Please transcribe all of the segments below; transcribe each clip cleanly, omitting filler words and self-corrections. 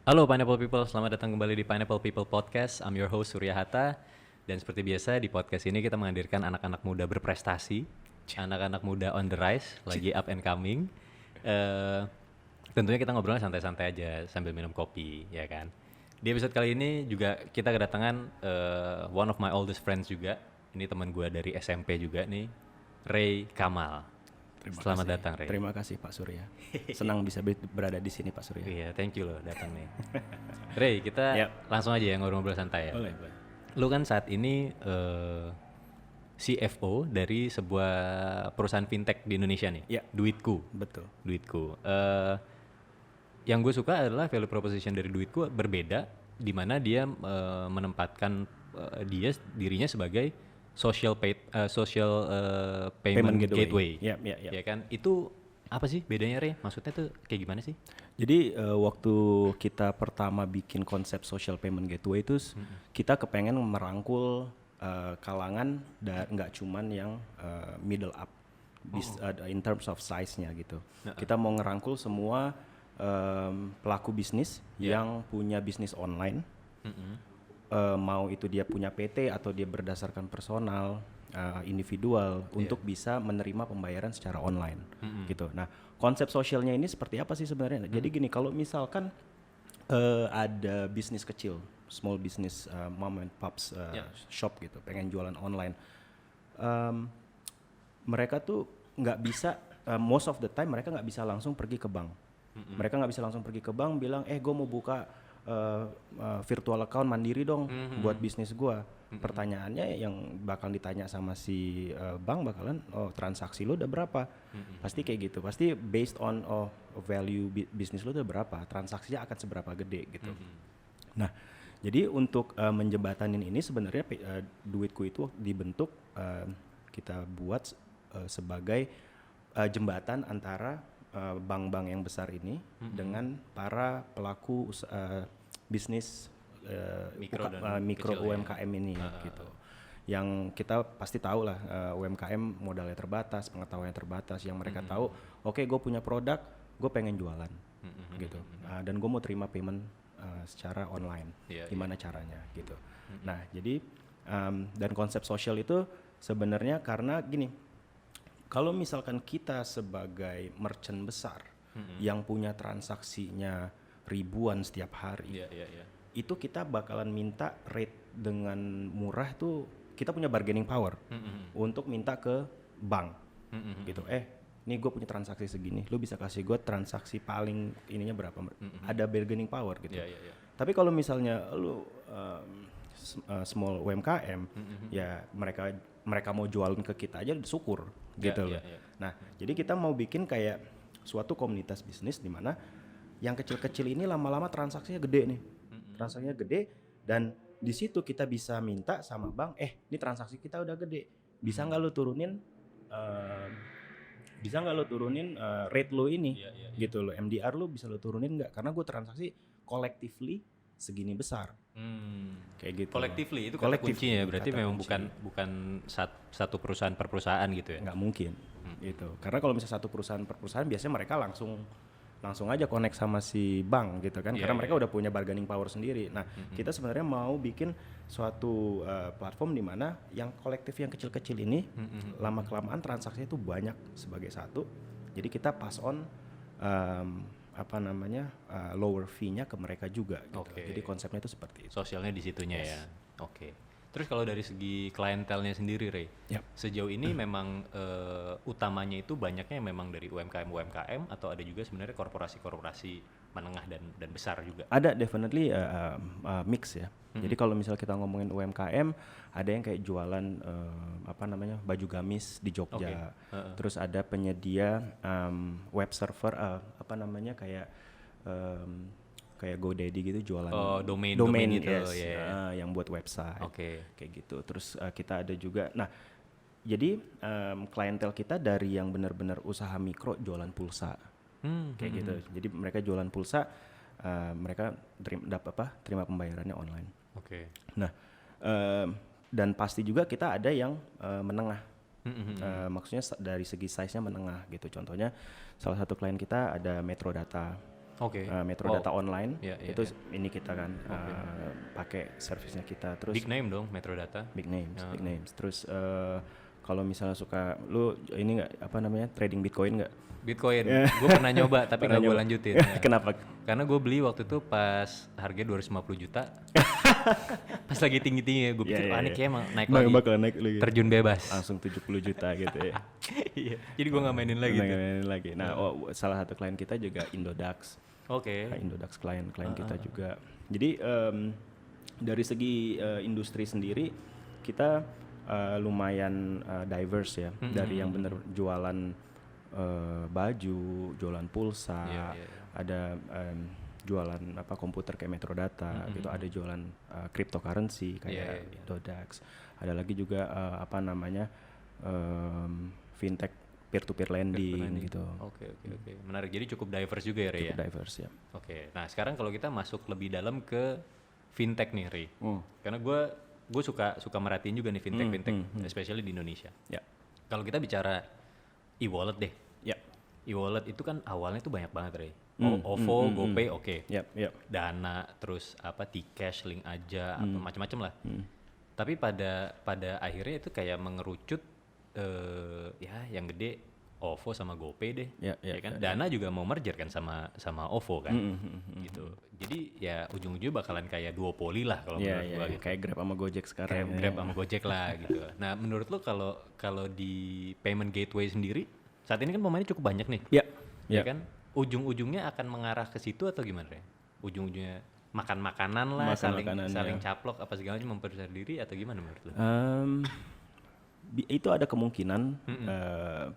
Halo Pineapple People, selamat datang kembali di Pineapple People Podcast. I'm your host Surya Hatta. Dan seperti biasa di podcast ini kita menghadirkan anak-anak muda berprestasi, anak-anak muda on the rise, lagi up and coming. Eh, Tentunya kita ngobrolnya santai-santai aja sambil minum kopi, ya kan. Di episode kali ini juga kita kedatangan one of my oldest friends juga. Ini teman gue dari SMP juga nih, Ray Kamal. Selamat datang Ray. Terima kasih Pak Surya. Senang bisa berada di sini Pak Surya. Iya, thank you loh datang nih. Ray, kita langsung aja ya ngobrol-ngobrol santai ya. Boleh. Lu kan saat ini CFO dari sebuah perusahaan fintech di Indonesia nih. Ya. Duitku. Betul. Duitku. Yang gue suka adalah value proposition dari Duitku berbeda, di mana dia menempatkan dirinya sebagai payment gateway. Ya. Ya kan? Itu apa sih bedanya Ray? Maksudnya tuh kayak gimana sih? Jadi waktu kita pertama bikin konsep social payment gateway itu kita kepengen merangkul kalangan dan nggak cuman yang middle up in terms of size-nya gitu. Kita mau ngerangkul semua pelaku bisnis yang punya bisnis online. Mau itu dia punya PT atau dia berdasarkan personal, individual untuk bisa menerima pembayaran secara online gitu. Nah, konsep sosialnya ini seperti apa sih sebenarnya? Jadi gini, kalau misalkan ada bisnis kecil, small business, mom and pops shop gitu, pengen jualan online, mereka tuh nggak bisa, most of the time mereka nggak bisa langsung pergi ke bank. Mereka nggak bisa langsung pergi ke bank bilang, gue mau buka virtual account mandiri dong buat bisnis gue. Pertanyaannya yang bakal ditanya sama si bank bakalan, transaksi lo udah berapa? Pasti kayak gitu, pasti based on value bisnis lo udah berapa, transaksinya akan seberapa gede gitu. Nah, jadi untuk menjembatanin ini sebenarnya Duitku itu dibentuk, kita buat sebagai jembatan antara bank-bank yang besar ini dengan para pelaku bisnis mikro UMKM ini gitu. Yang kita pasti tahu lah, UMKM modalnya terbatas, pengetahuannya terbatas. Yang mereka tahu, oke, gue punya produk, gue pengen jualan gitu. Dan gue mau terima payment secara online. Gimana caranya gitu. Nah, jadi dan konsep sosial itu sebenarnya karena gini. Kalau misalkan kita sebagai merchant besar yang punya transaksinya ribuan setiap hari, itu kita bakalan minta rate dengan murah tuh, kita punya bargaining power untuk minta ke bank gitu. Nih gue punya transaksi segini, lu bisa kasih gue transaksi paling ininya berapa? Ada bargaining power gitu. Tapi kalau misalnya lu small UMKM, ya mereka mau jualin ke kita aja syukur gitu loh. Nah, jadi kita mau bikin kayak suatu komunitas bisnis di mana yang kecil-kecil ini lama-lama transaksinya gede nih. Transaksinya gede dan di situ kita bisa minta sama bank, ini transaksi kita udah gede. Bisa nggak lo turunin rate lo ini gitu loh. MDR lo bisa lo turunin nggak? Karena gue transaksi collectively segini besar. Kayak gitu. Collectively itu kata kuncinya ya, berarti memang bukan satu perusahaan per perusahaan gitu ya? Nggak mungkin gitu. Karena kalau misalnya satu perusahaan per perusahaan biasanya mereka langsung aja connect sama si bank gitu kan, karena mereka udah punya bargaining power sendiri. Nah, kita sebenarnya mau bikin suatu platform di mana yang kolektif yang kecil-kecil ini lama-kelamaan transaksinya itu banyak sebagai satu. Jadi kita pass on lower fee-nya ke mereka juga gitu. Jadi konsepnya itu seperti itu. Sosialnya di situnya ya. Terus kalau dari segi klientelnya sendiri Ray, sejauh ini memang utamanya itu banyaknya memang dari UMKM atau ada juga sebenarnya korporasi-korporasi menengah dan besar juga? Ada definitely mix ya. Jadi kalau misalnya kita ngomongin UMKM, ada yang kayak jualan baju gamis di Jogja. Terus ada penyedia web server kayak GoDaddy gitu jualan domain gitu, yang buat website kayak gitu. Terus kita ada juga, nah jadi klientel kita dari yang benar-benar usaha mikro jualan pulsa kayak gitu. Jadi mereka jualan pulsa, mereka terima pembayarannya online. Nah dan pasti juga kita ada yang menengah. Maksudnya dari segi size-nya menengah gitu. Contohnya salah satu klien kita ada Metro Data. Oke. Metrodata online. Iya, iya, Itu ini kita kan pakai servisnya kita. Terus Big name dong Metrodata. big names. Terus kalau misalnya suka lu ini nggak apa namanya trading Bitcoin nggak? Bitcoin, gue pernah nyoba tapi nggak gue lanjutin. Ya. Kenapa? Karena gue beli waktu itu pas harga 250 juta. Pas lagi tinggi-tinggi ya, gue pikir Iya, ini iya. kayak emang naik lagi. Bakal naik lagi. Terjun bebas. Langsung 70 juta gitu ya. Iya. Jadi gue nggak mainin lagi. Mainin lagi. Nah, salah satu klien kita juga Indodax. Oke. Indodax klien kita juga. Jadi dari segi industri sendiri kita lumayan diverse ya. Dari yang bener jualan baju, jualan pulsa, ada jualan apa komputer kayak Metrodata gitu, ada jualan cryptocurrency kayak Indodax. Ada lagi juga apa namanya fintech peer-to-peer lending gitu. Oke. Menarik. Jadi cukup diverse juga ya, Ray. Cukup diverse ya. Oke. Nah, sekarang kalau kita masuk lebih dalam ke fintech nih, Ray. Karena gue suka merhatiin juga nih fintech, especially di Indonesia. Ya. Kalau kita bicara e-wallet deh. Ya. E-wallet itu kan awalnya tuh banyak banget, Ray. OVO, GoPay, oke. Yep. Dana, terus apa T-Cash, Link Aja, apa macam-macam lah. Tapi pada akhirnya itu kayak mengerucut ya yang gede OVO sama GoPay deh. Ya kan? Dana juga mau merger kan sama OVO kan. Gitu. Jadi ya ujung-ujungnya bakalan kayak duopoli lah kalau menurut gua gitu. Kayak Grab sama Gojek sekarang. Kayak Grab sama Gojek lah gitu. Nah, menurut lo kalau di payment gateway sendiri saat ini kan pemainnya cukup banyak nih. Ya kan? Ujung-ujungnya akan mengarah ke situ atau gimana ya? Ujung-ujungnya makan makanan lah, saling caplok apa segalanya memperbesar diri atau gimana menurut lo? Itu ada kemungkinan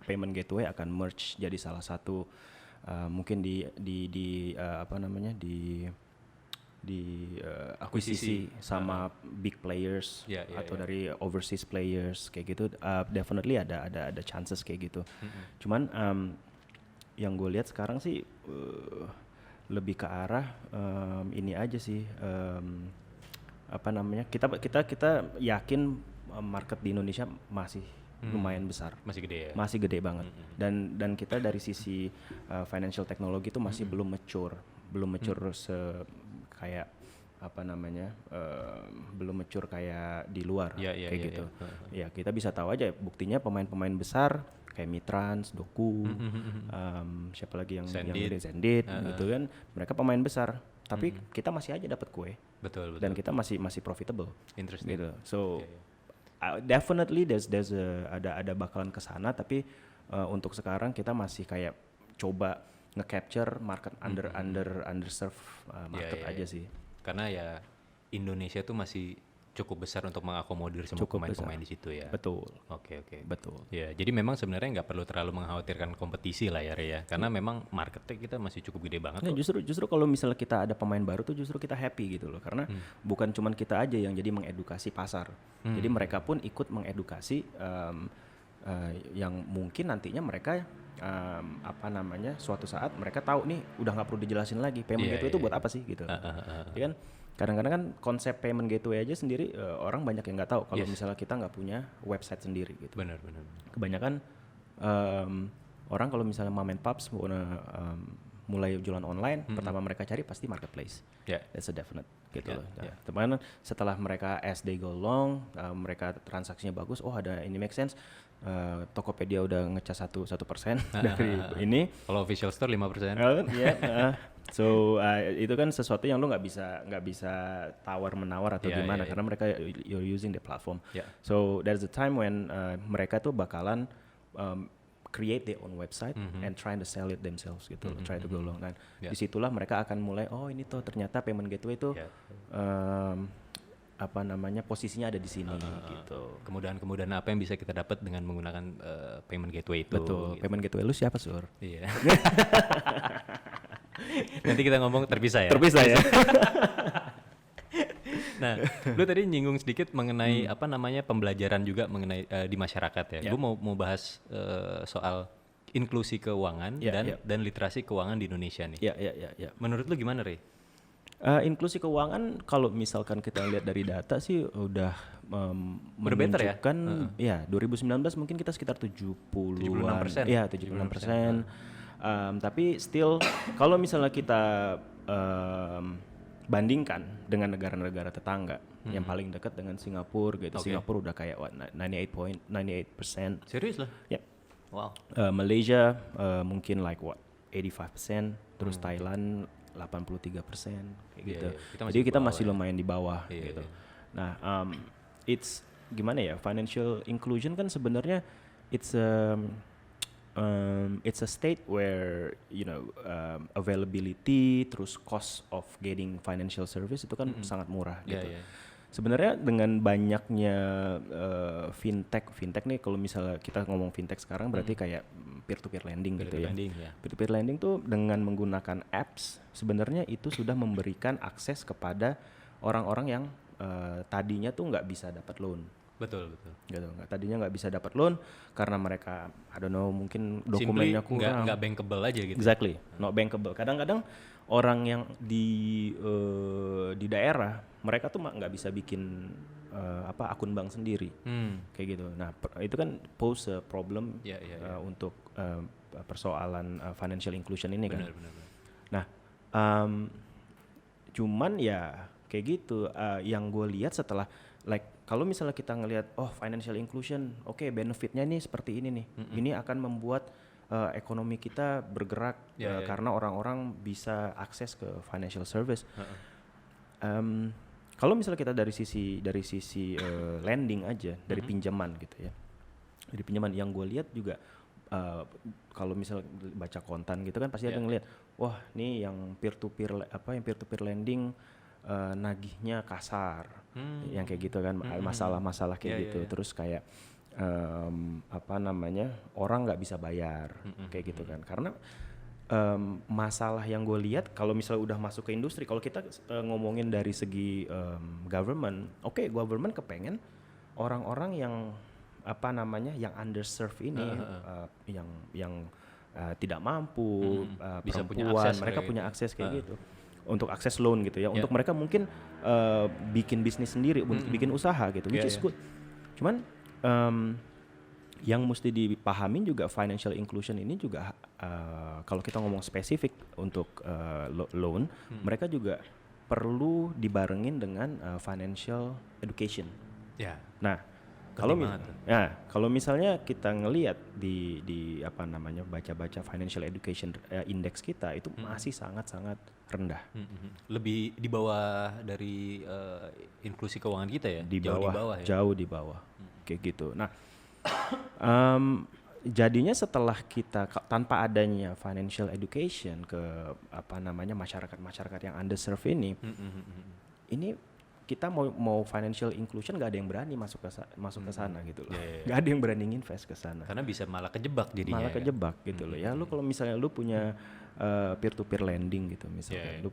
payment gateway akan merge jadi salah satu mungkin di apa namanya di akuisisi sama big players atau dari overseas players kayak gitu. Definitely ada chances kayak gitu. Cuman yang gue lihat sekarang sih lebih ke arah ini aja sih, apa namanya, kita yakin market di Indonesia masih lumayan besar, masih gede ya, masih gede banget. Dan kita dari sisi financial technology itu masih belum mature kayak apa namanya, belum mature kayak di luar kayak gitu. Ya kita bisa tahu aja buktinya pemain-pemain besar kayak Mitrans, Doku, siapa lagi yang Zendit gitu kan, mereka pemain besar, tapi kita masih aja dapat kue. Betul. Dan kita masih profitable. Interesting. Gitu. So definitely ada bakalan ke sana, tapi untuk sekarang kita masih kayak coba nge-capture market underserved market aja sih. Karena ya Indonesia tuh masih cukup besar untuk mengakomodir semua pemain-pemain di situ ya. Betul. Oke. Betul. Ya, jadi memang sebenarnya nggak perlu terlalu mengkhawatirkan kompetisi lah ya, Rea. Karena memang marketnya kita masih cukup gede banget. Nah, justru kalau misalnya kita ada pemain baru tuh justru kita happy gitu loh. Karena bukan cuman kita aja yang jadi mengedukasi pasar. Jadi mereka pun ikut mengedukasi yang mungkin nantinya mereka apa namanya, suatu saat mereka tahu nih udah nggak perlu dijelasin lagi payment gateway itu buat apa sih gitu. Jadi kan kadang-kadang kan konsep payment gateway aja sendiri orang banyak yang nggak tahu kalau misalnya kita nggak punya website sendiri gitu. Benar. Kebanyakan orang kalau misalnya mom and pops mulai jualan online, pertama mereka cari pasti marketplace. That's a definite gitu loh. Teman setelah mereka as they go along, mereka transaksinya bagus, oh ada ini make sense. Tokopedia udah ngecas 1% dari ini. Kalau official store 5%. So itu kan sesuatu yang lo nggak bisa tawar menawar atau gimana karena mereka you're using the platform. So there's a time when mereka tuh bakalan create their own website and trying to sell it themselves gitu, try to go along kan. Disitulah mereka akan mulai, oh ini tuh ternyata payment gateway tuh apa namanya, posisinya ada di sini gitu. Kemudahan apa yang bisa kita dapat dengan menggunakan payment gateway itu. Betul. Gitu. Payment gateway lu siapa, Sur? Iya. Nanti kita ngomong terpisah ya. Terpisah ya. Nah, lu tadi nyinggung sedikit mengenai apa namanya pembelajaran juga mengenai di masyarakat ya. Gue mau bahas soal inklusi keuangan dan literasi keuangan di Indonesia nih. Iya. Menurut lu gimana, Ray? Inklusi keuangan kalau misalkan kita lihat dari data sih udah menunjukkan ya 2019 mungkin kita sekitar 76%. Iya, 76%. Tapi still kalau misalnya kita bandingkan dengan negara-negara tetangga yang paling dekat dengan Singapura gitu. Singapura udah kayak 98%. Serius lah? Yep. Wow. Malaysia mungkin like 85%, terus Thailand 83% kayak gitu. Jadi kita masih lumayan di bawah gitu. Nah, it's gimana ya, financial inclusion kan sebenarnya it's a state where availability terus cost of getting financial service itu kan sangat murah gitu. Sebenarnya dengan banyaknya fintech nih, kalau misalnya kita ngomong fintech sekarang berarti kayak peer-to-peer lending gitu ya. Peer-to-peer lending tuh dengan menggunakan apps sebenarnya itu sudah memberikan akses kepada orang-orang yang tadinya tuh nggak bisa dapat loan. Betul. Gitu. Tadinya nggak bisa dapat loan karena mereka, I don't know, mungkin dokumennya kurang. Nggak bankable aja gitu. Exactly, not bankable. Kadang-kadang orang yang di daerah mereka tuh nggak bisa bikin akun bank sendiri, kayak gitu. Nah, itu kan pose a problem untuk persoalan financial inclusion ini kan. Benar. Nah, cuman ya kayak gitu. Yang gue lihat setelah kalau misalnya kita ngelihat financial inclusion, benefitnya nih seperti ini nih, ini akan membuat ekonomi kita bergerak karena orang-orang bisa akses ke financial service. Kalau misalnya kita dari sisi lending aja, dari pinjaman gitu ya, dari pinjaman yang gue lihat juga, kalau misalnya baca konten gitu kan pasti ada ngelihat, wah nih yang peer to peer lending nagihnya kasar, yang kayak gitu kan, masalah-masalah kayak gitu. Terus kayak orang nggak bisa bayar, kayak gitu kan. Karena masalah yang gue lihat kalau misalnya udah masuk ke industri, kalau kita ngomongin dari segi government, government kepengen orang-orang yang yang underserved ini, yang tidak mampu, bisa perempuan, mereka punya akses kayak gitu. Untuk akses loan gitu ya, untuk mereka mungkin bikin bisnis sendiri, bikin usaha gitu, which is good. Cuman yang mesti dipahamin juga financial inclusion ini juga kalau kita ngomong spesifik untuk loan, mereka juga perlu dibarengin dengan financial education. Nah, kalau misalnya kita ngelihat di baca-baca financial education index kita itu masih sangat-sangat rendah. Lebih di bawah dari inklusi keuangan kita ya? Jauh di bawah. Kayak gitu. Nah, jadinya setelah kita tanpa adanya financial education ke masyarakat yang underserved ini, ini kita mau financial inclusion nggak ada yang berani masuk ke sana gitu loh. Nggak ada yang berani invest ke sana. Karena bisa malah kejebak jadinya. Gitu loh ya. Lu kalau misalnya lu punya peer to peer lending gitu misalnya,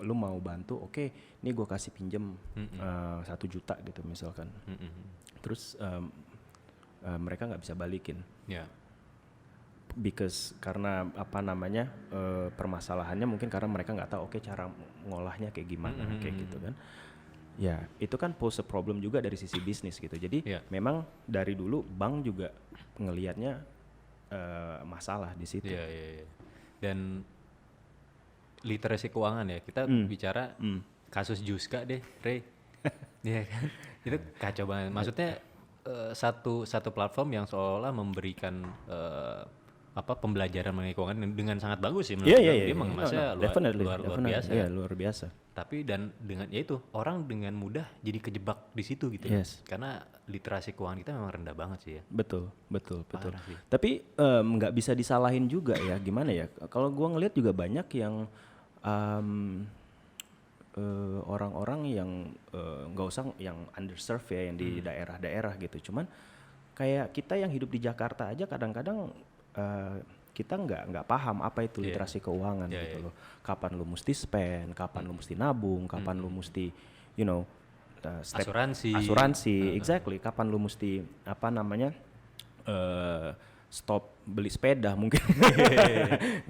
lu mau bantu, ini gue kasih pinjem 1 juta gitu misalkan. Terus mereka nggak bisa balikin. Because karena permasalahannya mungkin karena mereka nggak tahu cara ngolahnya kayak gimana, kayak gitu kan. Ya, itu kan pose problem juga dari sisi bisnis gitu. Jadi memang dari dulu bank juga ngelihatnya masalah di situ. Dan literasi keuangan ya, kita bicara kasus Juska deh, Ray. Iya kan? Itu kacau banget. Maksudnya satu platform yang seolah memberikan pembelajaran mengenai keuangan dengan sangat bagus sih menurut dia mengemasnya luar biasa. Iya, luar biasa. Tapi dan dengan orang dengan mudah jadi kejebak di situ gitu. Karena literasi keuangan kita memang rendah banget sih ya. Betul. Tapi nggak bisa disalahin juga ya, gimana ya? Kalau gua ngelihat juga banyak yang orang-orang yang nggak usah yang underserved ya, yang di daerah-daerah gitu. Cuman kayak kita yang hidup di Jakarta aja kadang-kadang kita nggak paham apa itu literasi keuangan gitu loh. Kapan lu mesti spend, kapan lu mesti nabung, kapan lu mesti asuransi, exactly. Kapan lu mesti stop beli sepeda mungkin.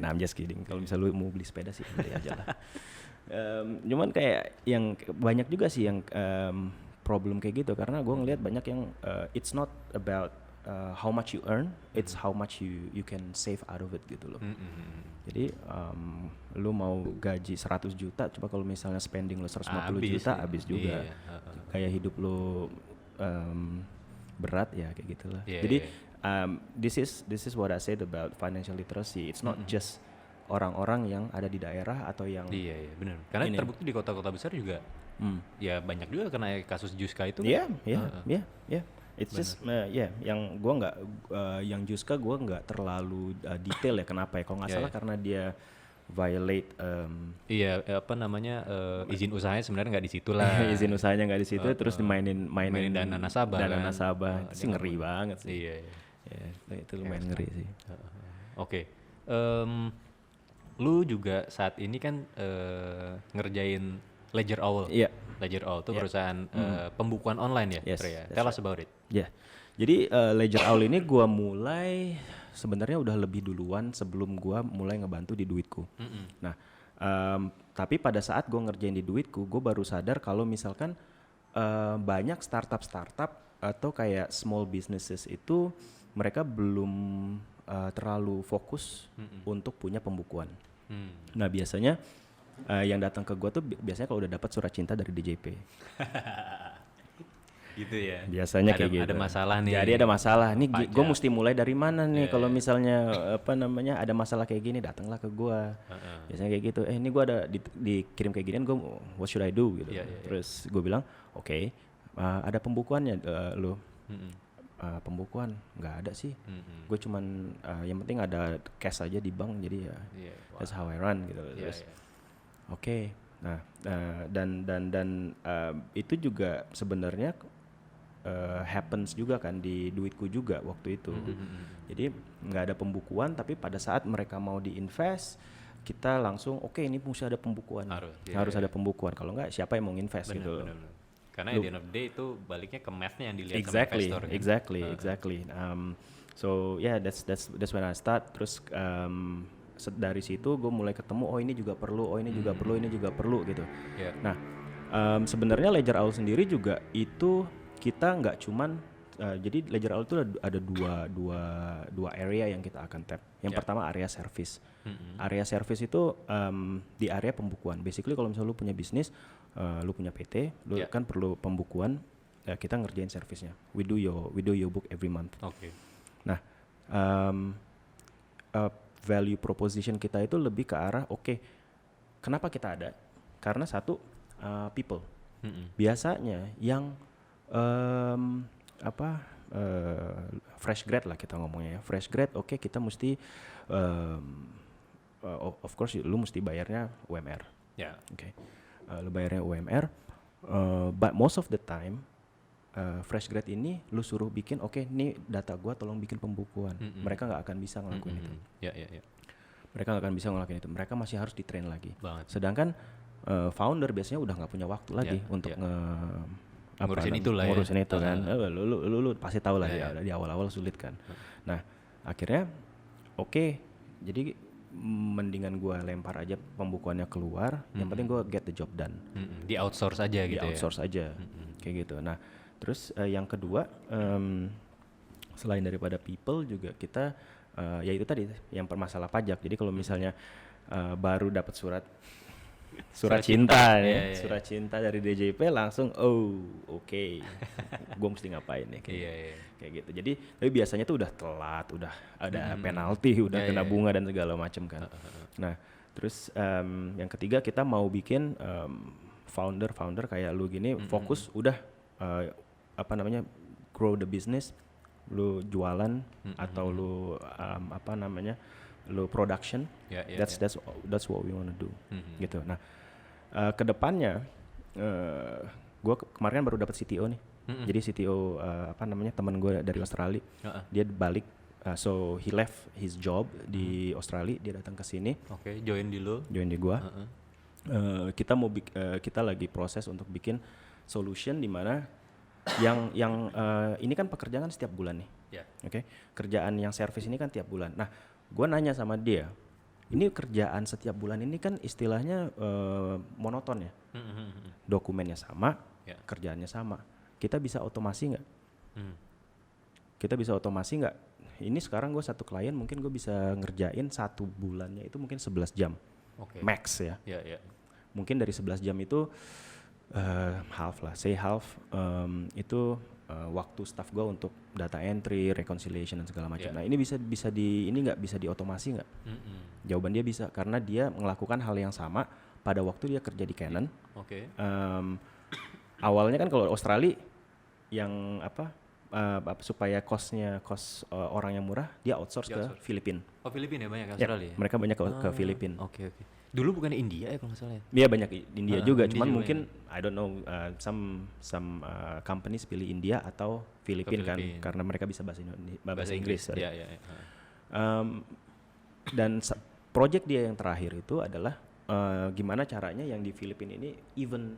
Nah, I'm just kidding. Kalau misalnya lu mau beli sepeda sih beli aja lah. Cuman kayak yang banyak juga sih yang problem kayak gitu, karena gue ngelihat banyak yang it's not about how much you earn, it's how much you can save out of it gitu loh. Jadi lu mau gaji 100 juta, coba kalau misalnya spending lu 150 juta, habis juga. Kayak hidup lu berat ya kayak gitulah. Jadi this is what I said about financial literacy. It's not just orang-orang yang ada di daerah atau yang benar. Karena terbukti di kota-kota besar juga ya banyak juga kena kasus Juska itu. It's just yang gua nggak yang Juska gua nggak terlalu detail ya kenapa ya. Kalau nggak salah karena dia violate izin usahanya sebenarnya nggak di situ lah. Izin usahanya nggak di situ, terus dimainin dana nasabah. Dana nasabah itu sih ngeri banget sih. Itu lumayan ngeri sih. Oke. Lu juga saat ini kan ngerjain Ledger Owl. Ledger Owl itu perusahaan pembukuan online ya, Freya. Tell us about it. Jadi Ledger Owl ini gua mulai sebenarnya udah lebih duluan sebelum gua mulai ngebantu di Duitku. Nah, tapi pada saat gua ngerjain di Duitku, gua baru sadar kalau misalkan banyak startup atau kayak small businesses itu mereka belum terlalu fokus untuk punya pembukuan. Nah, biasanya yang datang ke gua tuh biasanya kalau udah dapat surat cinta dari DJP. Gitu ya. Biasanya kayak gitu. Ada masalah nih. Jadi ada masalah nih. Gue mesti mulai dari mana nih? Kalau misalnya ada masalah kayak gini, datanglah ke gue. Biasanya kayak gitu. Ini gue ada dikirim kayak ginian. Gue what should I do gitu. Terus gue bilang, oke, ada pembukuannya lo. Pembukuan nggak ada sih. Gue cuman yang penting ada cash aja di bank. Jadi ya that's how I run gitu. Terus oke. Nah, dan itu juga sebenarnya happens juga kan di Duitku juga waktu itu. Jadi nggak ada pembukuan, tapi pada saat mereka mau diinvest, kita langsung oke, ini mesti ada pembukuan. Harus ada pembukuan. Kalau nggak siapa yang mau invest gitu. Bener. Karena at the end of the day itu baliknya ke math-nya yang dilihat sama investor. Exactly. So that's when I start. Terus dari situ gue mulai ketemu ini juga perlu, ini juga perlu gitu. Nah, sebenarnya Ledger Owl sendiri juga itu kita nggak cuman jadi Ledger Owl itu ada dua area yang kita akan tap. Yang pertama area service. Area service itu di area pembukuan. Basically kalau misalnya lu punya bisnis, lu punya PT, lu kan perlu pembukuan. Kita ngerjain service-nya. We do your book every month. Nah, value proposition kita itu lebih ke arah kenapa kita ada? Karena satu people. Biasanya yang fresh grad lah kita ngomongnya ya. Fresh grad kita mesti of course lu mesti bayarnya UMR. Lu bayarnya UMR, but most of the time fresh grad ini lu suruh bikin ini data gua tolong bikin pembukuan. Mereka nggak akan bisa ngelakuin itu. Mereka nggak akan bisa ngelakuin itu. Mereka masih harus di-train lagi. Sedangkan founder biasanya udah nggak punya waktu lagi untuk ngurusin itu kan. Lu pasti tahu lah di awal-awal sulit kan. Nah, akhirnya jadi mendingan gua lempar aja pembukuannya keluar, yang penting gua get the job done. Di outsource aja gitu. Kayak gitu. Nah, terus yang kedua selain daripada people juga kita ya itu tadi yang permasalah pajak. Jadi kalau misalnya baru dapat surat cinta ya. Surat cinta dari DJP langsung gue mesti ngapain nih kayak gitu. Jadi tapi biasanya tuh udah telat, udah ada penalti, udah kena bunga dan segala macam kan. Nah, terus yang ketiga kita mau bikin founder kayak lu gini fokus udah grow the business, lu jualan atau lu lu production. That's what we wanna do. Gitu. Nah, kedepannya gue kemarin baru dapat CTO nih. Jadi CTO teman gue dari Australia. Dia balik, so he left his job di Australia, dia datang ke sini. Join di gue. Kita lagi proses untuk bikin solution di mana yang ini kan pekerjaan setiap bulan nih. Kerjaan yang service ini kan tiap bulan. Nah, gue nanya sama dia, ini kerjaan setiap bulan ini kan istilahnya monoton ya. Dokumennya sama, kerjaannya sama. Kita bisa otomasi nggak? kita bisa otomasi nggak? Ini sekarang gue satu klien mungkin gue bisa ngerjain 1 bulannya itu mungkin 11 jam max ya. Mungkin dari 11 jam itu half lah, say half itu waktu staff gue untuk data entry, reconciliation dan segala macam. Nah ini bisa ini nggak bisa diotomasi nggak? Jawaban dia bisa, karena dia melakukan hal yang sama pada waktu dia kerja di Canon. Awalnya kan kalau Australia yang supaya cost orang yang murah, dia outsource ke Filipina. Oh Filipina ya, banyak Australia. Mereka banyak ke Filipina. Oke. Dulu bukan India ya kalau nggak salah ya? Iya banyak India juga, India cuman juga mungkin I don't know some companies pilih India atau Filipina kan, karena mereka bisa bahasa Inggris. Iya. Dan project dia yang terakhir itu adalah gimana caranya yang di Filipina ini even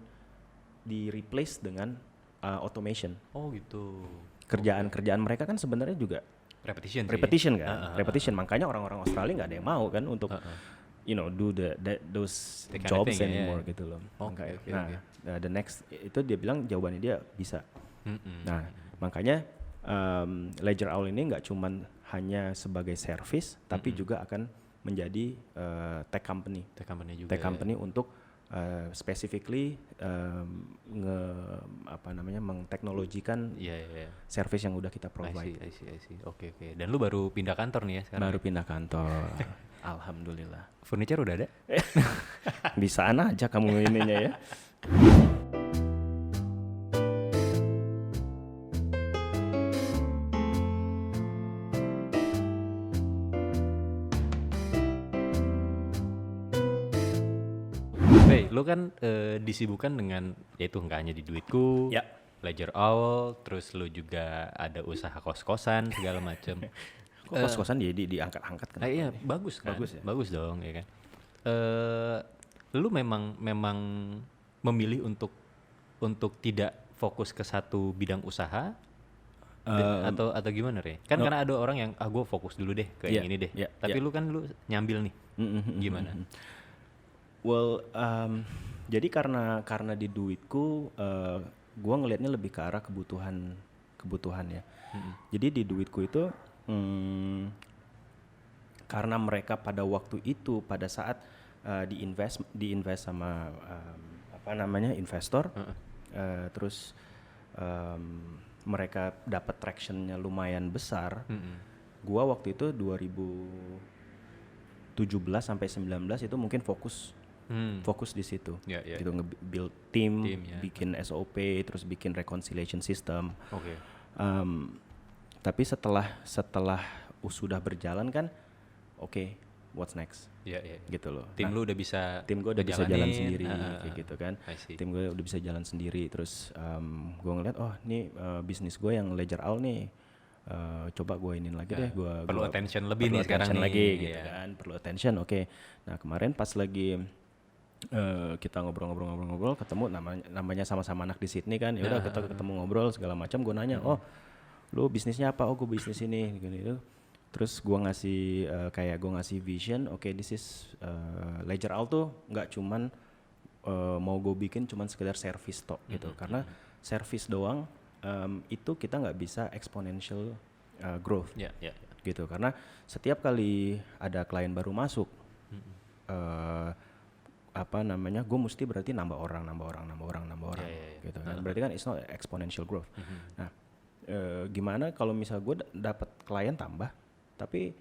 di replace dengan automation. Oh gitu. Kerjaan mereka kan sebenarnya juga repetition kan, repetition. Makanya orang-orang Australia nggak ada yang mau kan untuk do those jobs anymore gitu loh. The next itu dia bilang jawabannya dia bisa. Nah makanya Ledger Owl ini nggak cuman hanya sebagai service, tapi juga akan menjadi tech company juga, tech company untuk specifically mengteknologikan service yang udah kita provide. I see. Oke. Dan lu baru pindah kantor nih ya sekarang? Baru pindah kantor. Alhamdulillah. Furniture udah ada? Bisaan aja kamu ininya ya. Lu kan disibukkan dengan, yaitu nggak hanya di Duitku, Ledger Owl, terus lu juga ada usaha kos-kosan segala macem. Kok kos-kosan diangkat-angkat kan? Iya bagus kan? Bagus ya? Bagus dong ya kan. Lu memang memilih untuk tidak fokus ke satu bidang usaha atau gimana ya? Kan karena ada orang yang gue fokus dulu deh ke yang ini deh. Tapi lu nyambil nih. Gimana? Well, jadi karena di Duitku, gue ngelihatnya lebih ke arah kebutuhan ya. Jadi di Duitku itu, karena mereka pada waktu itu pada saat diinvest sama investor, terus mereka dapat tractionnya lumayan besar. Gua waktu itu 2017 sampai 19 itu mungkin fokus di situ, gitu, nge-build tim, bikin SOP, terus bikin reconciliation system. Tapi setelah sudah berjalan kan, what's next? Gitu loh. Tim lu udah bisa, tim gue udah bisa jalan sendiri, kayak gitu kan. Tim gue udah bisa jalan sendiri, terus gue ngeliat, ini bisnis gue yang Ledger Owl nih, coba gue inin lagi deh. Perlu attention lebih nih sekarang nih. Gitu kan, perlu attention. Nah kemarin pas lagi kita ngobrol, ketemu, namanya sama-sama anak di Sydney kan, ya udah kita ketemu ngobrol segala macam. Gue nanya, lu bisnisnya apa? Gue bisnis ini, gitu. Terus gue ngasih vision. This is Ledger Owl tuh nggak cuman mau gue bikin cuman sekedar service tok gitu, karena service doang itu kita nggak bisa exponential growth, gitu. Karena setiap kali ada klien baru masuk, gue mesti berarti nambah orang, gitu kan. Berarti kan it's not exponential growth. Nah, gimana kalau misal gue dapat klien tambah, tapi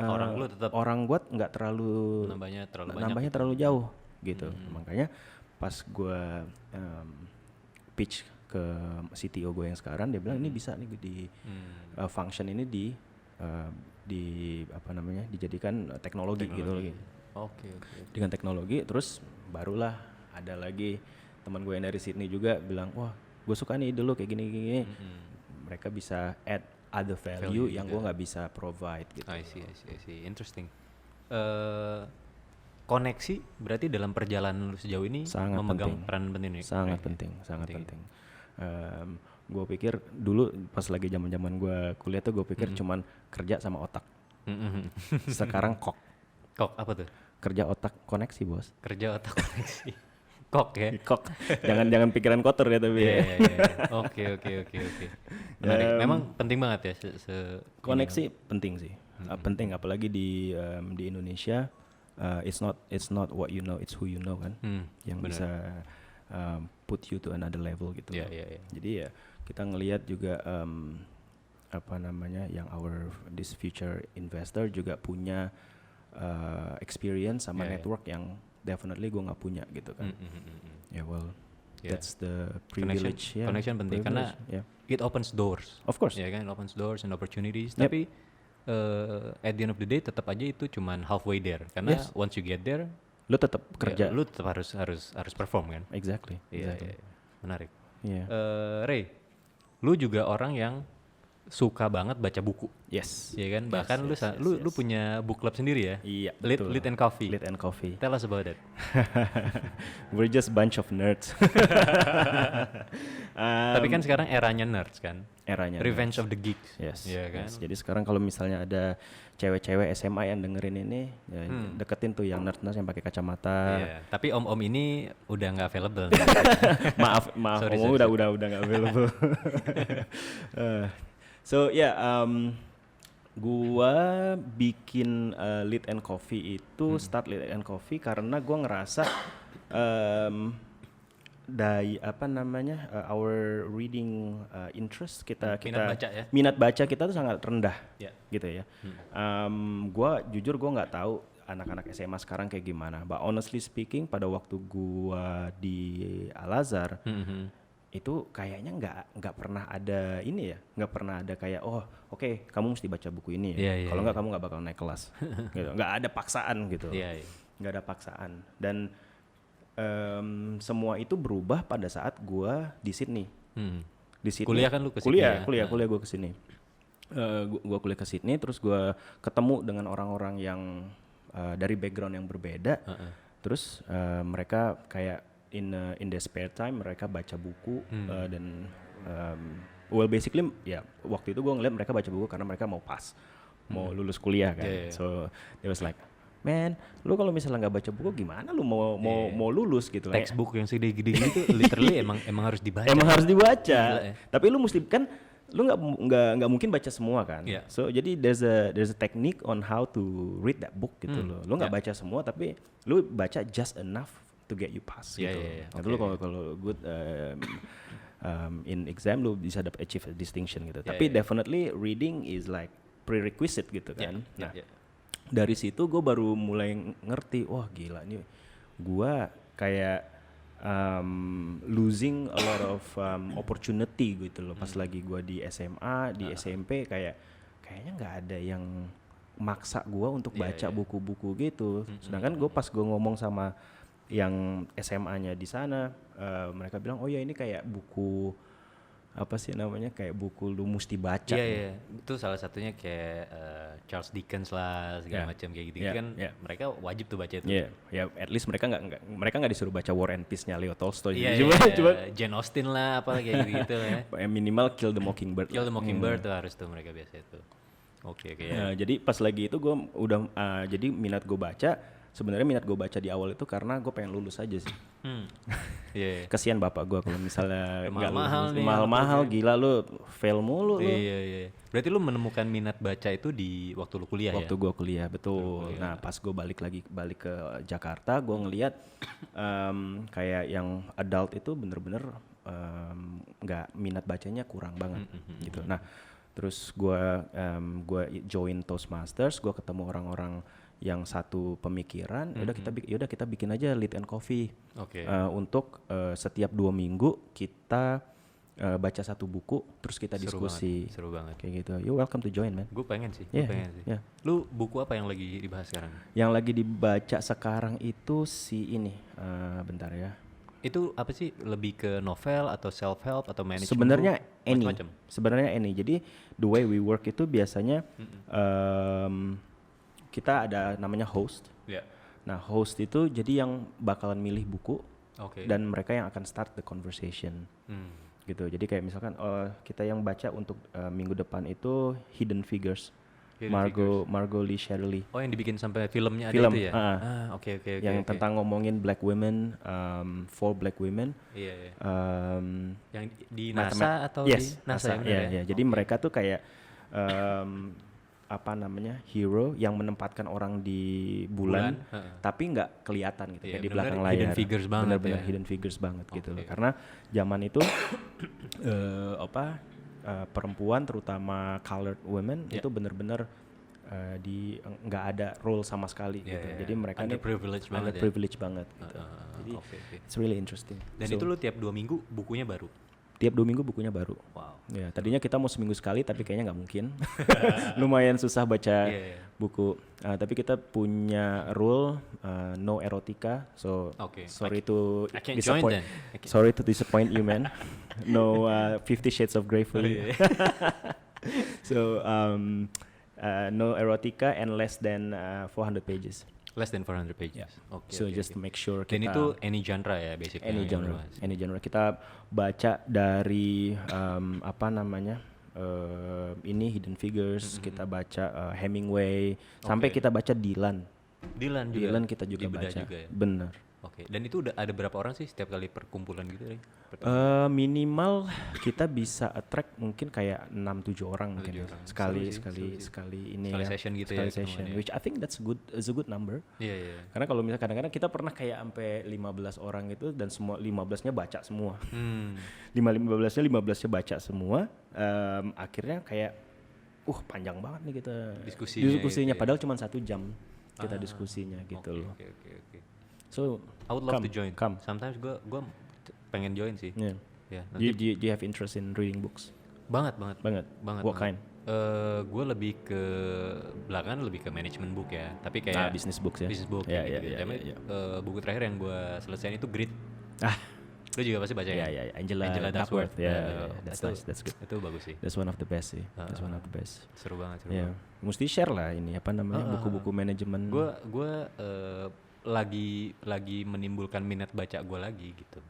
orang gue nggak terlalu nambahnya terlalu jauh, gitu. Makanya pas gue pitch ke CTO gue yang sekarang, dia bilang ini bisa nih di function ini dijadikan teknologi gitu lagi. Dengan teknologi, terus barulah ada lagi teman gue yang dari Sydney juga bilang, wah gue suka nih ide lo kayak gini. Mereka bisa add other value yang gue nggak bisa provide gitu. I see. Interesting. Koneksi berarti dalam perjalanan lu sejauh ini sangat memegang penting. peran penting nih. Sangat penting. Gue pikir dulu pas lagi zaman gue kuliah tuh gue pikir cuman kerja sama otak. Sekarang kok apa tuh? Kerja otak koneksi, bos. Kerja otak koneksi. Kok ya. Kok. Jangan pikiran kotor ya tapi. Iya, Ya. iya, iya. Oke. Menarik. Memang penting banget ya Koneksi penting sih. Penting apalagi di Indonesia. It's not what you know, it's who you know kan. Yang bener. bisa put you to another level gitu. Iya, loh. iya, iya. Jadi ya kita ngelihat juga apa namanya yang this future investor juga punya experience sama Yeah, network yang definitely gue nggak punya gitu kan. Ya well, Yeah. that's the privilege. Connection penting karena it opens doors. Of course. Ya kan, it opens doors and opportunities. Yep. Tapi at the end of the day tetap aja itu cuman halfway there. Karena Yes. once you get there, Lu tetap kerja. ya, lu tetap harus perform kan. Exactly. Iya, iya, iya. Menarik. Iya. Ray, lu juga orang yang suka banget baca buku, Yes. ya kan? Bahkan Yes, lu punya book club sendiri ya? Iya. Lit and Coffee. Lit and Coffee. Tell us about that. We're just bunch of nerds. Tapi kan sekarang eranya nerds kan? Eranya. Revenge of the Geeks. Yes. Iya kan? Yes. Jadi sekarang kalau misalnya ada cewek-cewek SMA yang dengerin ini, ya deketin tuh yang nerd-nerd yang pakai kacamata. Iya. Tapi om-om ini udah nggak available. maaf Sorry, Om sorry. udah nggak available. So yeah, gua bikin Lit and Coffee itu start Lit and Coffee karena gua ngerasa our reading interest minat baca kita tuh sangat rendah. Ya. Gitu ya. Gua nggak tahu anak-anak SMA sekarang kayak gimana. But honestly speaking, pada waktu gua di Al-Azhar, itu kayaknya nggak pernah ada ini ya, nggak pernah ada kayak oke, kamu mesti baca buku ini ya. Iya, iya, Kalau nggak kamu nggak bakal naik kelas. Gitu. Nggak ada paksaan gitu. Iya, iya. Nggak ada paksaan. Dan semua itu berubah pada saat gua di Sydney. Di Sydney. Kuliah kan lu ke Sydney ya? Kuliah gue ke sini. Gue kuliah ke Sydney, terus gue ketemu dengan orang-orang yang dari background yang berbeda. Terus mereka kayak in their spare time mereka baca buku dan basically ya waktu itu gue ngeliat mereka baca buku karena mereka mau lulus kuliah kan. Yeah, yeah. So it was like, man, lu kalau misalnya nggak baca buku gimana lu mau lulus gitu. Textbook yang segede-gede gitu literally emang harus dibaca. Emang harus dibaca. Gila, ya. Tapi lu mesti kan lu nggak mungkin baca semua kan. Yeah. So jadi there's a technique on how to read that book gitu loh. Lu nggak baca semua tapi lu baca just enough to get you pass Yeah, gitu. yeah, yeah. Nanti lu kalau good in exam lu bisa dapat achieve a distinction gitu. Tapi definitely reading is like prerequisite gitu kan. Nah, dari situ gue baru mulai ngerti, wah gila nih gue kayak losing a lot of opportunity gitu loh. Pas lagi gue di SMA, di SMP kayaknya nggak ada yang maksa gue untuk baca buku-buku gitu. Sedangkan gue ngomong sama yang SMA-nya di sana, mereka bilang, oh ya ini kayak buku apa sih namanya, kayak buku lu mesti baca. Iya, itu salah satunya kayak Charles Dickens lah segala macam kayak gitu kan. Mereka wajib tuh baca itu. Ya at least mereka nggak disuruh baca War and Peace-nya Leo Tolstoy. Cuma Jane Austen lah apa kayak gitu ya. Minimal Kill the Mockingbird. Kill the Mockingbird tuh harus tuh mereka biasa itu. Oke. Jadi pas lagi itu gue udah jadi minat gue baca. Sebenarnya minat gue baca di awal itu karena gue pengen lulus aja sih. Kasihan bapak gue kalau misalnya nggak lulus. Mahal-mahal gila lu fail mulu lu. Iya. Berarti lu menemukan minat baca itu di waktu lu kuliah Waktu gue kuliah, betul. Nah pas gue balik ke Jakarta, gue ngeliat kayak yang adult itu bener-bener nggak minat bacanya kurang banget gitu. Nah terus gue join Toastmasters, gue ketemu orang-orang yang satu pemikiran. Yaudah kita bikin aja Lit and Coffee. Untuk setiap 2 minggu kita baca satu buku, terus kita diskusi. Seru banget. Kayak gitu. You welcome to join, man. Gue pengen sih. Yeah. Lu buku apa yang lagi dibahas sekarang? Yang lagi dibaca sekarang itu bentar ya. Itu apa sih, lebih ke novel atau self help atau management? Sebenarnya any. Jadi the way we work itu biasanya kita ada namanya host. Nah host itu jadi yang bakalan milih buku dan mereka yang akan start the conversation. Gitu. Jadi kayak misalkan kita yang baca untuk minggu depan itu Hidden Figures. Margot Lee Shetterly. Oh, yang dibikin sampai filmnya ada Film, itu ya? Oke. Yang tentang ngomongin black women, for black women. Iya. Yang di Matema- NASA atau yes, di NASA, ya, benar ya? ya. Jadi mereka tuh kayak apa namanya, hero yang menempatkan orang di bulan, tapi nggak kelihatan gitu, Iya, kayak di benar-benar belakang layar. hidden figures banget Benar-benar ya. hidden figures banget gitu loh. Oke. Karena zaman itu perempuan terutama colored women itu benar-benar nggak ada role sama sekali gitu. Jadi mereka ini underprivileged banget ya. underprivileged banget gitu. Jadi Oke. it's really interesting. Dan itu lu tiap 2 minggu bukunya baru? Tiap 2 minggu bukunya baru. Wow. Ya, tadinya kita mau seminggu sekali tapi kayaknya nggak mungkin. Lumayan susah baca buku. Tapi kita punya rule no erotica. So sorry to I can't join then. Sorry to disappoint you, man. No 50 Shades of Grey for you. So no erotica and less than 400 pages. Less than 400 pages. So just to make sure kita. Dan itu any genre ya basically. Any genre. Kita baca dari apa namanya? Ini Hidden Figures, kita baca Hemingway, sampai kita baca Dylan kita juga baca. Juga ya? Bener. Oke. Dan itu udah ada berapa orang sih setiap kali perkumpulan gitu, Ray? Minimal kita bisa attract mungkin kayak 6-7 orang mungkin. Sekali ini sekali ya. session gitu sekali ya. Session, which I think that's a good number. Iya. Karena kalau misalnya kadang-kadang kita pernah kayak sampai 15 orang gitu dan semua 15-nya baca semua. 15-nya baca semua. Akhirnya kayak panjang banget nih kita diskusinya gitu, padahal cuma 1 jam kita diskusinya gitu loh. Oke. So I would love to join. Come. Sometimes gue pengen join sih. Yeah. Ya, Do you have interest in reading books? Banget. What kind? Gue lebih ke belakangan lebih ke management book ya. Tapi kayak business books ya. Business book. Ya. Buku terakhir yang gue selesaiin itu Grit. Lu juga pasti baca ya? Ya, Angela Duckworth. That's nice. That's good. Itu bagus sih. That's one of the best sih. That's one of the best. Seru banget. Mesti share lah ini apa namanya buku-buku manajemen. Gue lagi menimbulkan minat baca gue lagi gitu.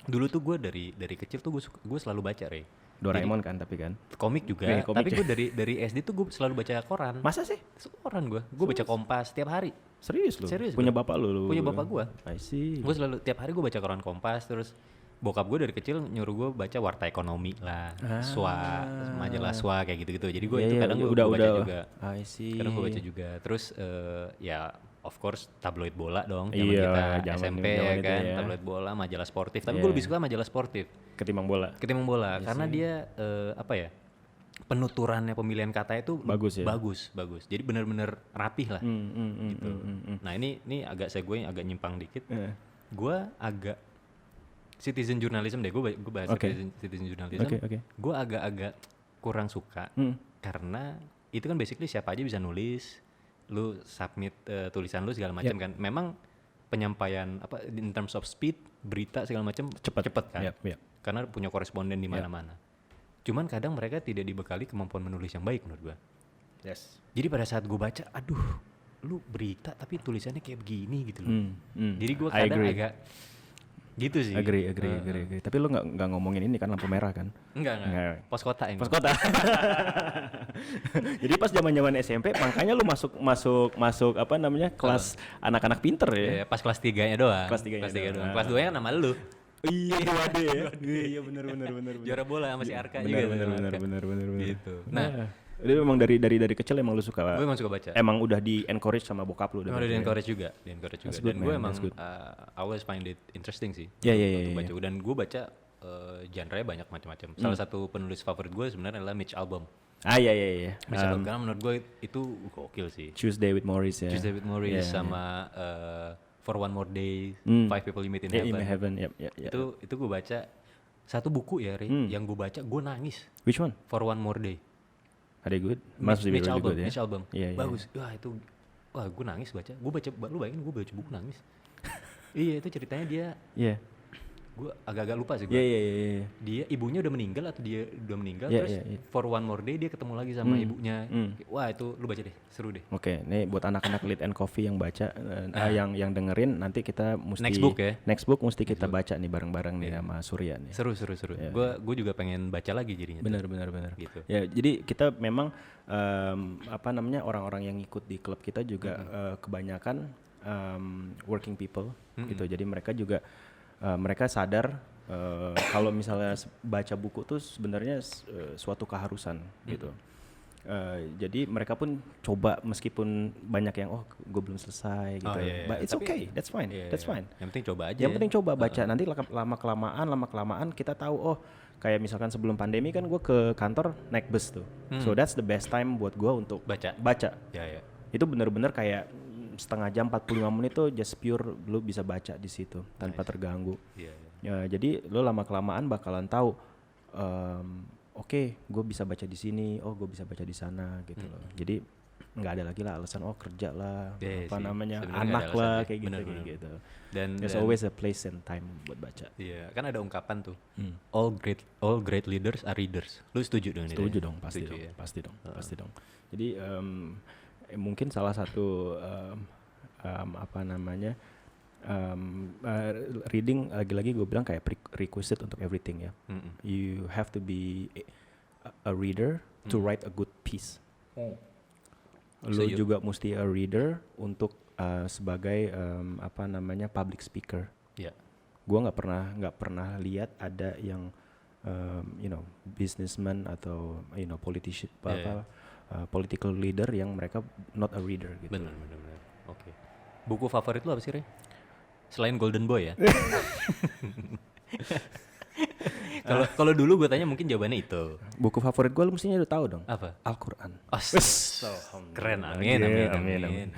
Dulu tuh gue dari kecil tuh gue selalu baca, Ray. Doraemon kan tapi kan. Komik juga. Tapi gue dari SD tuh gue selalu baca koran. Masa sih? Koran gue baca Kompas tiap hari. Serius lu? Punya bapak lu? Punya bapak gue. I see. Gue selalu tiap hari gue baca koran Kompas, terus bokap gue dari kecil nyuruh gue baca Warta Ekonomi lah, SWA, majalah SWA kayak gitu-gitu. Jadi gue itu kadang gue baca juga. I see. Kadang gue baca juga. Terus ya of course tabloid bola dong, zaman Iya, kita SMP zaman ya kan, ya. tabloid bola, majalah sportif. Tapi gue lebih suka majalah sportif Ketimbang bola. Karena dia apa ya? Penuturannya pemilihan kata itu bagus ya. Bagus. Jadi benar-benar rapih lah. Gitu. Nah, ini agak agak nyimpang dikit. Gue agak citizen journalism deh. Gue bahas citizen journalism. Gue agak-agak kurang suka karena itu kan basically siapa aja bisa nulis. Lu submit tulisan lu segala macam kan. Memang penyampaian apa in terms of speed, berita segala macam cepat kan. Karena punya koresponden di mana-mana. Cuman kadang mereka tidak dibekali kemampuan menulis yang baik menurut gua. Yes. Jadi pada saat gua baca, aduh, lu berita tapi tulisannya kayak begini gitu loh. Jadi gua kadang agak gitu sih. Agree. Tapi lu nggak ngomongin ini kan lampu merah kan? Enggak. Pos kota ini. Pos kota. Jadi pas zaman SMP makanya lu masuk apa namanya kelas anak-anak pinter ya? Iya, pas kelas 3-nya doang. Kelas 3-nya doang. Kelas 2-nya kan nama lu. Iya, Wade ya. Iya benar. Juara bola sama si Arka juga. Benar. Gitu. Nah, jadi memang dari kecil emang lu suka. Gue emang suka baca. Emang udah di encourage sama bokap lu. Emang udah di encourage juga. Dan gue emang always find it interesting sih. Iya. Baca. Dan gue baca genre banyak macam-macam. Salah satu penulis favorit gue sebenarnya adalah Mitch Albom. Iya. Mitch Albom karena menurut gue itu gokil sih. Tuesday with Morris ya. Tuesday with Morris sama For One More Day, Five People You Meet in Heaven. Itu gue baca satu buku ya, Ray, yang gue baca gue nangis. Which one? For One More Day. Are they good? Must be really good ya. Mitch Albom. Bagus. Wah, gue nangis baca. Gue baca, lu bayangin gue baca buku nangis. Iya, itu ceritanya dia. Iya. Gue agak-agak lupa sih gue. Iya. Dia ibunya udah meninggal atau dia udah meninggal, Iya, terus iya. for one more day dia ketemu lagi sama ibunya. Wah itu lu baca deh, seru deh. Oke, ini buat anak-anak Lead and Coffee yang baca, yang dengerin, nanti kita mesti Next book ya? Next book mesti kita baca nih bareng-bareng nih sama Surya nih. Seru. Gue juga pengen baca lagi jadinya. Benar. Gitu. Ya, jadi kita memang orang-orang yang ikut di klub kita juga kebanyakan working people gitu. Jadi mereka juga mereka sadar kalau misalnya baca buku tuh sebenarnya suatu keharusan gitu. Jadi mereka pun coba meskipun banyak yang gue belum selesai gitu. But it's okay, that's fine. Yang penting coba aja. Yang penting coba baca. Nanti lama kelamaan kita tahu kayak misalkan sebelum pandemi kan gue ke kantor naik bus tuh. So that's the best time buat gue untuk baca. Ya. Itu benar-benar kayak setengah jam 45 menit tuh just pure lu bisa baca di situ tanpa terganggu. Ya, jadi lu lama kelamaan bakalan tahu oke, gue bisa baca di sini, gue bisa baca di sana gitu loh. Jadi nggak ada lagi lah alasan kerja lah, namanya anak lah kayak gitu. Dan there's always a place and time buat baca. Iya, kan ada ungkapan tuh. All great leaders are readers. Lu setuju dengan itu? Setuju dong, pasti dong. Jadi mungkin salah satu reading lagi-lagi gue bilang kayak requisite untuk everything ya. You have to be a reader to write a good piece. Lu juga mesti a reader untuk sebagai public speaker. Gue nggak pernah lihat ada yang businessman atau political leader yang mereka not a reader gitu. Benar. Oke. Buku favorit lu apa sih, Ray? Selain Golden Boy ya. Kalau dulu gue tanya mungkin jawabannya itu. Buku favorit gue lu mestinya udah tahu dong. Apa? Al-Quran. Keren, amin.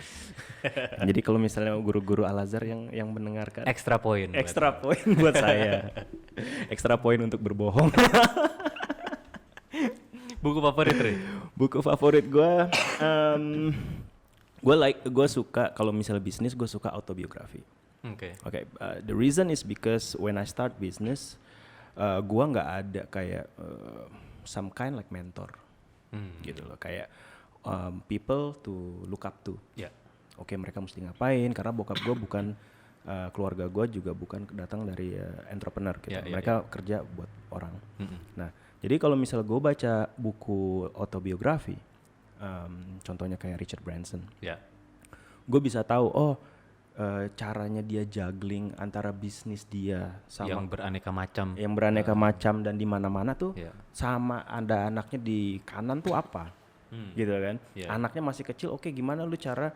Jadi kalau misalnya guru-guru Al-Azhar yang mendengarkan, extra point buat saya. Extra point untuk berbohong. Buku favorit, Ray? Buku favorit gue, gue suka kalau misalnya bisnis gue suka autobiografi. Okay. The reason is because when I start business, gue nggak ada kayak some kind like mentor, gitu loh, kayak people to look up to. Oke, mereka mesti ngapain? Karena bokap gue bukan keluarga gue juga bukan datang dari entrepreneur gitu. Mereka kerja buat orang. Nah, jadi kalau misalnya gue baca buku autobiografi, contohnya kayak Richard Branson, gue bisa tahu caranya dia juggling antara bisnis dia sama yang beraneka macam dan di mana-mana tuh, sama ada anaknya di kanan tuh apa, gitu kan? Anaknya masih kecil, oke, gimana lu cara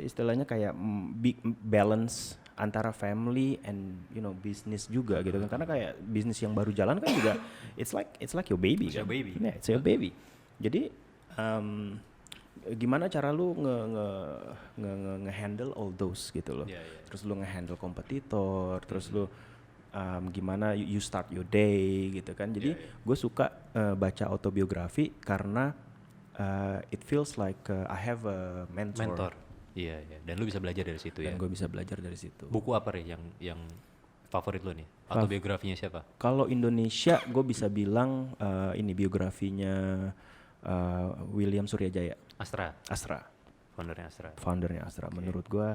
istilahnya kayak big balance antara family and business juga gitu kan, karena kayak bisnis yang baru jalan kan juga it's like your baby kan. It's your baby. Jadi gimana cara lu nge-handle all those gitu loh. Terus lu nge-handle kompetitor, terus lu gimana you start your day gitu kan. Jadi gue suka baca autobiografi karena it feels like I have a mentor. Iya. Dan lu bisa belajar dari situ. Dan gue bisa belajar dari situ. Buku apa, Ray, yang favorit lu nih? Autobiografinya siapa? Kalau Indonesia gue bisa bilang ini biografinya William Suryajaya. Astra. Foundernya Astra. Okay. Menurut gue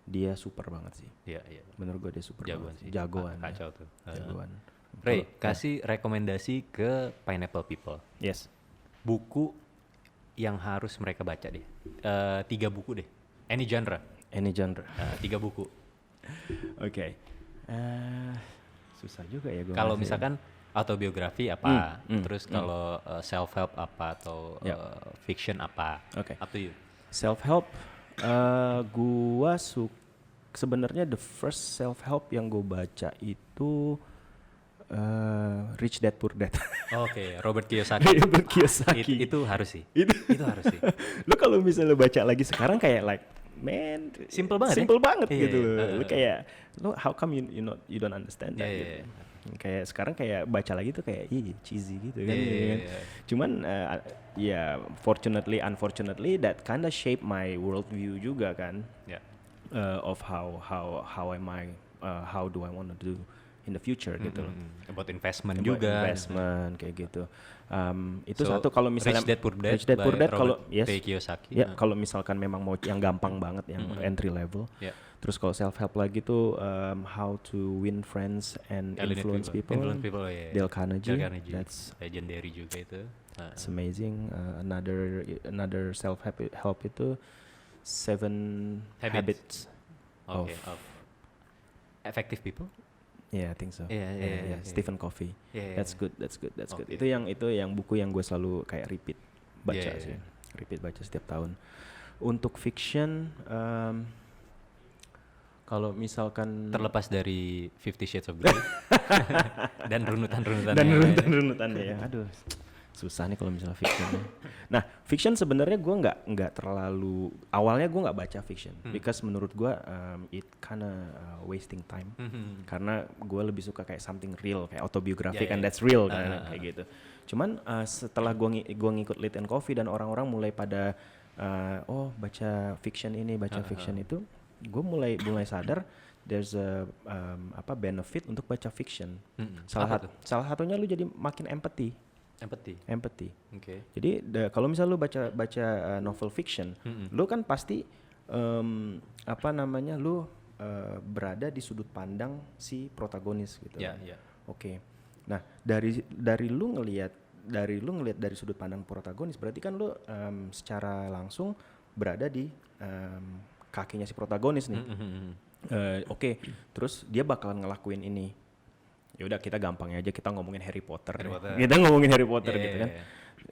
dia super banget sih. Iya. Menurut gue dia super banget sih. Jagoan. Kacau tuh. Jagoan. Ray, kasih rekomendasi ke Pineapple People. Yes. Buku yang harus mereka baca deh. 3 buku deh. Any genre. 3 buku. Oke. Susah juga ya gue. Kalau misalkan autobiografi apa, terus kalau self help apa atau fiction apa, up to you. Self help, gua sebenarnya the first self help yang gue baca itu Rich Dad Poor Dad. Oke, Robert Kiyosaki. Itu harus sih. Itu harus sih. Lu kalau misalnya baca lagi sekarang kayak like, man, simple banget gitu loh. Lu kayak, how come you don't understand that gitu. Kayak sekarang kayak baca lagi tuh kayak cheesy gitu kan. Cuman unfortunately that kinda shape my worldview juga kan. Of how am I how do I want to do in the future gitu loh. About investment About juga. investment kayak gitu. Itu So, satu kalau misalnya Rich Dad Poor Dad, Rich Dad Poor by Dad kalau Robert yes. T. Kiyosaki. Ya, kalau misalkan memang mau yang gampang banget yang entry level. Yeah. Terus kalau self help lagi tuh how to win friends and influence people. Influence people, yeah. Dale Carnegie. That's legendary juga itu. It's amazing. Another self help itu 7 habits of effective people. Yeah, I think so. Yeah. Stephen Covey. Yeah. That's good. Okay. Itu yang buku yang gue selalu kayak repeat baca Yeah. sih. Repeat baca setiap tahun. Untuk fiction, kalau misalkan Terlepas dari 50 Shades of Grey dan runutan-runutannya. dan runutannya ya. Aduh, susah nih kalau misalnya fiction. Nah, fiction sebenarnya gue nggak terlalu. Awalnya gue nggak baca fiction, because menurut gue it kinda wasting time. Karena gue lebih suka kayak something real, kayak autobiographic, and that's real kan, kayak gitu. Cuman setelah gue ngikut Lit and Coffee dan orang-orang mulai pada baca fiction ini, baca fiction itu, gue mulai sadar there's a benefit untuk baca fiction. Salah satunya lu jadi makin empathy. Okay. Jadi kalau misalnya lu baca novel fiction, lu kan pasti lu berada di sudut pandang si protagonis gitu. Yeah. Oke. Nah, dari lu ngelihat dari sudut pandang protagonis, berarti kan lu secara langsung berada di kakinya si protagonis nih. Oke. Terus dia bakalan ngelakuin ini. Ya udah, kita gampangnya aja kita ngomongin Harry Potter. Kita ngomongin Harry Potter gitu kan.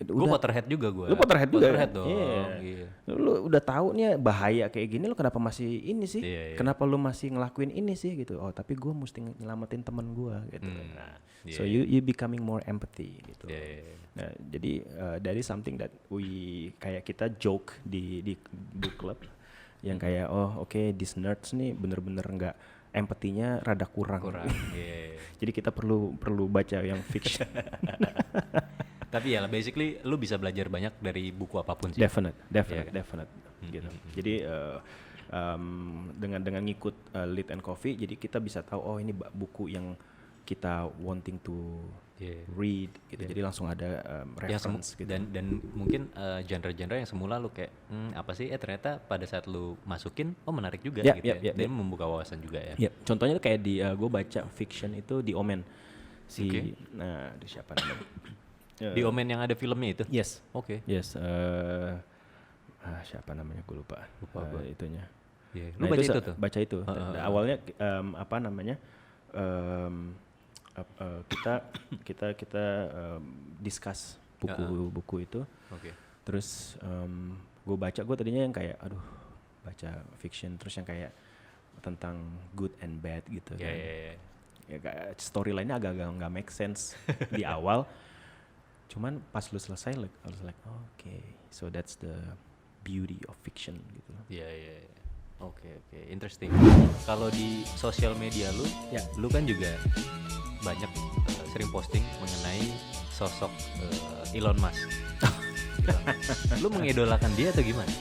Gue Potterhead juga gue. Lu Potterhead juga. Potterhead dong. Iya. Lu udah tahu nih bahaya kayak gini, lu kenapa masih ini sih? Iya. Kenapa lu masih ngelakuin ini sih gitu? Oh, tapi gue mesti nyelamatin teman gue gitu. Nah, so you becoming more empathy gitu. Nah, jadi that is something that kayak kita joke di book club yang kayak these nerds nih bener-bener nggak empatinya rada kurang. Jadi kita perlu baca yang fiction. Tapi ya basically lu bisa belajar banyak dari buku apapun sih. Definite. Gitu. Jadi dengan ngikut Lit and Coffee, jadi kita bisa tahu ini buku yang kita wanting to read gitu. Jadi langsung ada reference gitu. Dan mungkin genre-genre yang semula lu kayak apa sih, ternyata pada saat lu masukin menarik juga gitu. Dan membuka wawasan juga ya. Contohnya tuh kayak di gue baca fiction itu di Omen. Nah, di siapa namanya? Di Omen yang ada filmnya itu? Yes. Oke. Yes. Siapa namanya? Gue lupa itunya. Lu baca itu tuh? Baca itu. Awalnya kita discuss buku itu. Terus gue tadinya yang kayak baca fiction, terus yang kayak tentang good and bad gitu kan. Ya kayak storyline-nya agak nggak make sense di awal. Cuman pas lu selesai I was like, so that's the beauty of fiction gitu. Oke, interesting. Kalau di sosial media lu kan juga banyak sering posting mengenai sosok Elon Musk. Lu mengidolakan dia atau gimana?